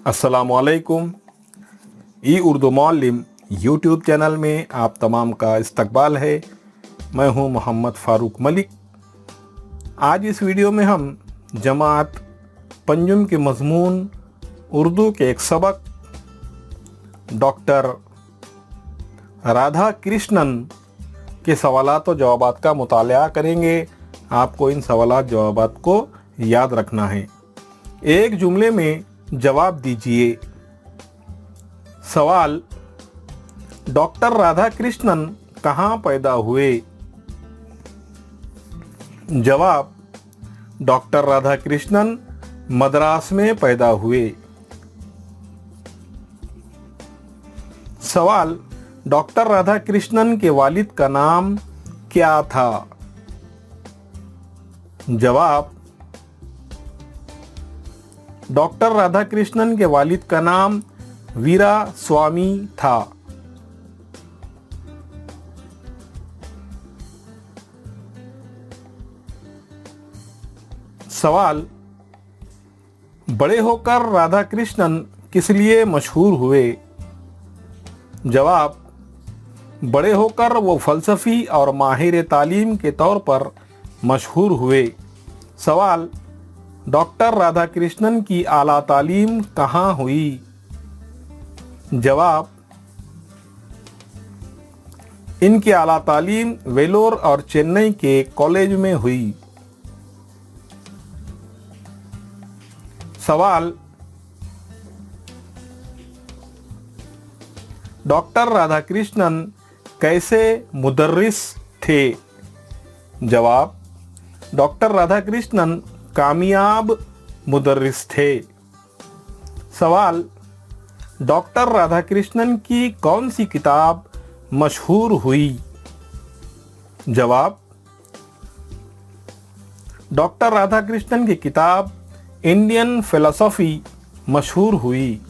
अस्सलामुअलैकुम। ई Urdu मौल्लिम YouTube channel में आप तमाम का इस्तकबाल है। मैं हूं मोहम्मद फ़ारूक मलिक। आज इस वीडियो में हम जमात पंजुम के मज़मून उर्दू के एक सबक डॉक्टर राधा कृष्णन के सवालात और जवाबात का मुताला करेंगे। आपको इन सवालात जवाबात को याद रखना है। एक जुमले में जवाब दीजिए। सवाल: डॉक्टर राधा कृष्णन कहाँ पैदा हुए? जवाब: डॉक्टर राधा कृष्णन मद्रास में पैदा हुए। सवाल: डॉक्टर राधा कृष्णन के वालिद का नाम क्या था? जवाब: डॉक्टर राधा कृष्णन के वालिद का नाम वीरा स्वामी था। सवाल: बड़े होकर राधा कृष्णन किस लिए मशहूर हुए? जवाब: बड़े होकर वो फ़लसफ़ी और माहिर तालीम के तौर पर मशहूर हुए। सवाल: डॉक्टर राधा कृष्णन की आला तालीम कहाँ हुई? जवाब: इनकी आला तालीम वेलोर और चेन्नई के कॉलेज में हुई। सवाल: डॉक्टर राधा कृष्णन कैसे मुदर्रिस थे? जवाब: डॉक्टर राधा कृष्णन कामयाब मुदर्रिस थे। सवाल: डॉक्टर राधा कृष्णन की कौन सी किताब मशहूर हुई? जवाब: डॉक्टर राधा कृष्णन की किताब इंडियन फिलॉसफी मशहूर हुई।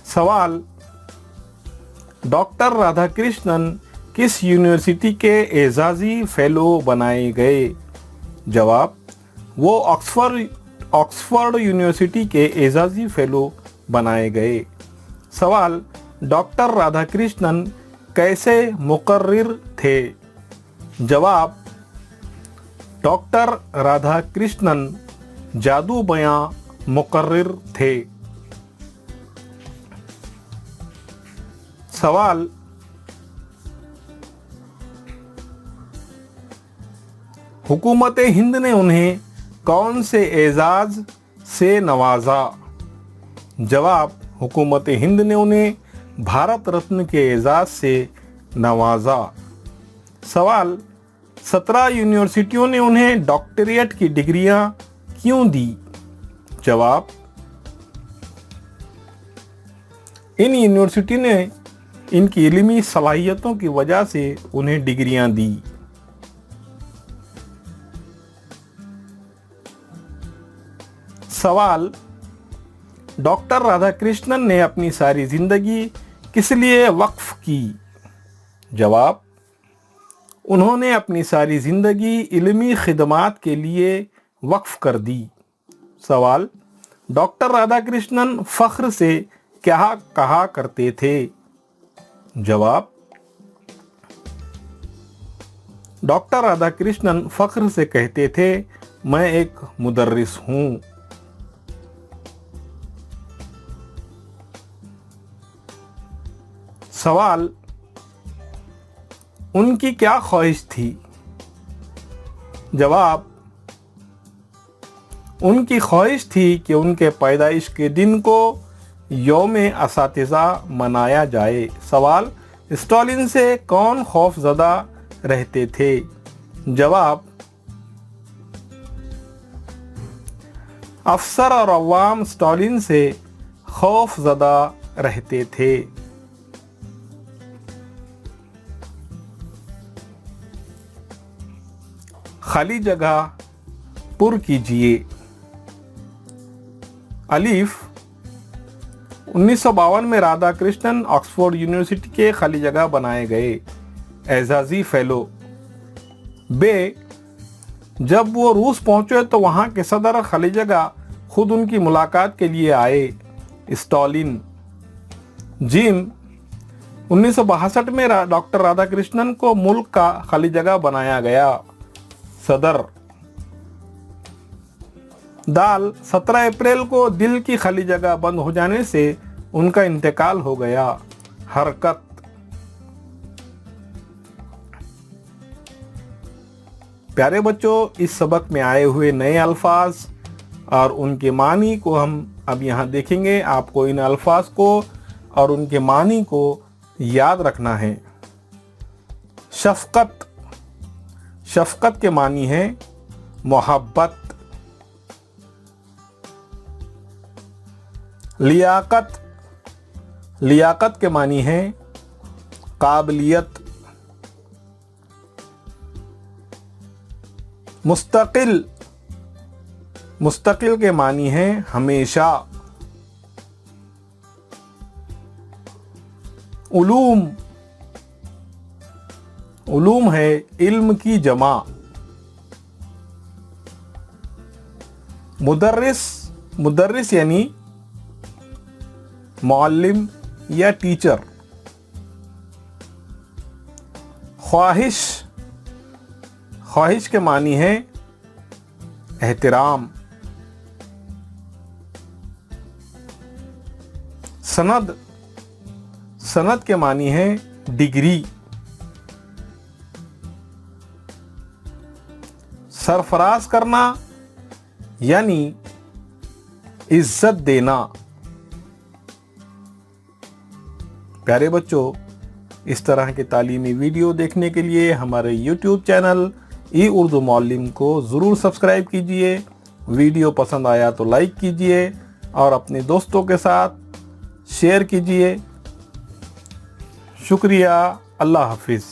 सवाल: डॉक्टर राधा कृष्णन किस यूनिवर्सिटी के एजाज़ी फेलो बनाए गए? जवाब: वो ऑक्सफोर्ड यूनिवर्सिटी के एजाज़ी फेलो बनाए गए। सवाल: डॉक्टर राधा कृष्णन कैसे मुकर्रिर थे? जवाब: डॉक्टर राधा कृष्णन जादू बयां मुकर्रिर थे। सवाल: हुकूमत हिंद ने उन्हें कौन से एजाज़ से नवाजा? जवाब: हुकूमत हिंद ने उन्हें भारत रत्न के एजाज़ से नवाजा। सवाल: 17 यूनिवर्सिटियों ने उन्हें डॉक्टरेट की डिग्रियां क्यों दी? जवाब: इन यूनिवर्सिटी ने इनकी इल्मी सलाहियतों की वजह से उन्हें डिग्रियां दी। सवाल: डॉक्टर राधा कृष्णन ने अपनी सारी जिंदगी किस लिए वक्फ की? जवाब: उन्होंने अपनी सारी जिंदगी इल्मी खिदमात के लिए वक्फ कर दी। सवाल: डॉक्टर राधा कृष्णन फख्र से क्या कहा करते थे? जवाब: डॉक्टर राधा कृष्णन फख्र से कहते थे, मैं एक मुदर्रिस हूँ। सवाल: उनकी क्या ख्वाहिश थी? जवाब: उनकी ख्वाहिश थी कि उनके पैदाइश के दिन को यौम असातिज़ा मनाया जाए। सवाल: स्टालिन से कौन खौफज़दा रहते थे? जवाब: अफसर और अवाम स्टालिन से खौफज़दा रहते थे। खाली जगह पुर कीजिए। अलीफ: 1952 में राधा कृष्णन ऑक्सफोर्ड यूनिवर्सिटी के खाली जगह बनाए गए एजाजी फेलो। बे: जब वो रूस पहुंचे तो वहां के सदर खलीजगा खुद उनकी मुलाकात के लिए आए। स्टालिन। जिम 1962 में डॉक्टर राधाकृष्णन को मुल्क का खलीजगा बनाया गया। सदर। दाल 17 अप्रैल को दिल की खलीजगा बंद हो जाने से उनका इंतकाल हो गया। हरकत। प्यारे बच्चों, इस सबक में आए हुए नए अल्फाज और उनके मानी को हम अब यहाँ देखेंगे। आपको इन अल्फाज को और उनके मानी को याद रखना है। शफकत। शफकत के मानी है मोहब्बत। लियाकत। लियाकत के मानी है काबिलियत। मुस्तकिल। मुस्तकिल के मानी है हमेशा। उलूम। उलूम है इल्म की जमा। मुदर्रिस। मुदर्रिस यानी मुअल्लिम या टीचर। ख्वाहिश। ख्वाहिश के मानी है एहतराम। सनद। सनद के मानी है डिग्री। सरफराज करना यानी इज्जत देना। प्यारे बच्चों, इस तरह के तालीमी वीडियो देखने के लिए हमारे YouTube चैनल ई उर्दू मुअल्लिम को ज़रूर सब्सक्राइब कीजिए। वीडियो पसंद आया तो लाइक कीजिए और अपने दोस्तों के साथ शेयर कीजिए। शुक्रिया। अल्लाह हाफिज़।